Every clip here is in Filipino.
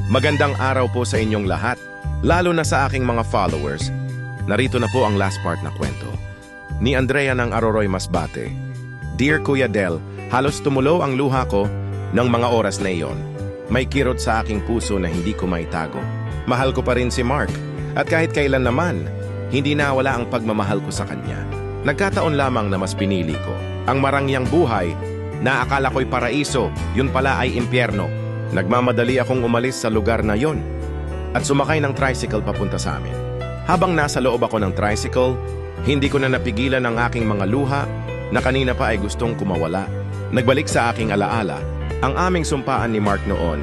Magandang araw po sa inyong lahat, lalo na sa aking mga followers. Narito na po ang last part na kwento. Ni Andrea ng Aroroy Masbate. Dear Kuya Del, halos tumulo ang luha ko ng mga oras na iyon. May kirot sa aking puso na hindi ko maitago. Mahal ko pa rin si Mark, at kahit kailan naman, hindi nawala ang pagmamahal ko sa kanya. Nagkataon lamang na mas pinili ko ang marangyang buhay na akala ko'y paraiso, yun pala ay impyerno. Nagmamadali akong umalis sa lugar na yon at sumakay ng tricycle papunta sa amin. Habang nasa loob ako ng tricycle, hindi ko na napigilan ang aking mga luha na kanina pa ay gustong kumawala. Nagbalik sa aking alaala ang aming sumpaan ni Mark noon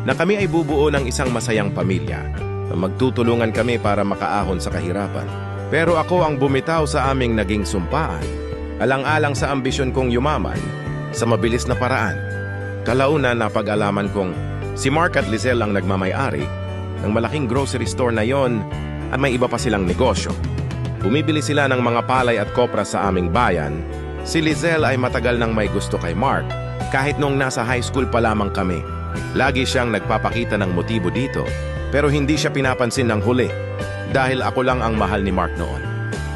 na kami ay bubuo ng isang masayang pamilya. Magtutulungan kami para makaahon sa kahirapan. Pero ako ang bumitaw sa aming naging sumpaan, alang-alang sa ambisyon kong yumaman sa mabilis na paraan. Kalaunan napag-alaman kong si Mark at Lizelle ang nagmamay-ari ng malaking grocery store na yon at may iba pa silang negosyo. Bumibili sila ng mga palay at kopra sa aming bayan. Si Lizelle ay matagal nang may gusto kay Mark kahit nung nasa high school pa lamang kami. Lagi siyang nagpapakita ng motibo dito pero hindi siya pinapansin ng huli dahil ako lang ang mahal ni Mark noon.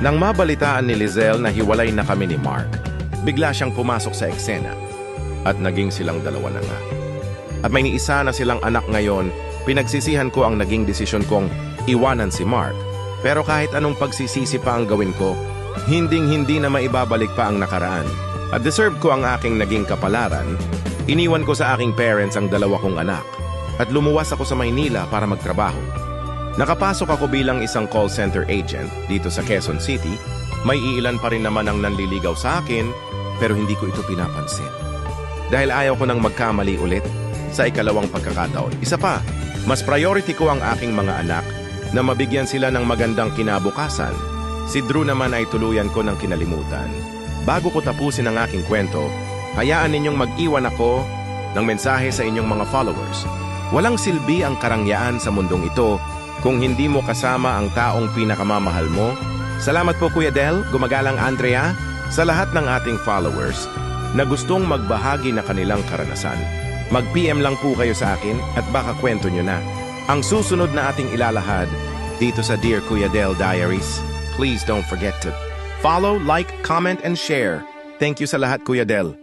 Nang mabalitaan ni Lizelle na hiwalay na kami ni Mark, bigla siyang pumasok sa eksena. At naging silang dalawa na nga. At may niisa na silang anak ngayon, pinagsisihan ko ang naging desisyon kong iwanan si Mark. Pero kahit anong pagsisisi pa ang gawin ko, hinding-hindi na maibabalik pa ang nakaraan. At deserve ko ang aking naging kapalaran, iniwan ko sa aking parents ang dalawa kong anak. At lumuwas ako sa Maynila para magtrabaho. Nakapasok ako bilang isang call center agent dito sa Quezon City. May iilan pa rin naman ang nanliligaw sa akin, pero hindi ko ito pinapansin. Dahil ayaw ko nang magkamali ulit sa ikalawang pagkakataon. Isa pa, mas priority ko ang aking mga anak na mabigyan sila ng magandang kinabukasan. Si Drew naman ay tuluyan ko ng kinalimutan. Bago ko tapusin ang aking kwento, hayaan ninyong mag-iwan ako ng mensahe sa inyong mga followers. Walang silbi ang karangyaan sa mundong ito kung hindi mo kasama ang taong pinakamamahal mo. Salamat po Kuya Del, gumagalang Andrea, sa lahat ng ating followers na gustong magbahagi na kanilang karanasan. Mag-PM lang po kayo sa akin at baka kwento nyo na ang susunod na ating ilalahad dito sa Dear Kuya Del Diaries. Please don't forget to follow, like, comment, and share. Thank you sa lahat Kuya Del.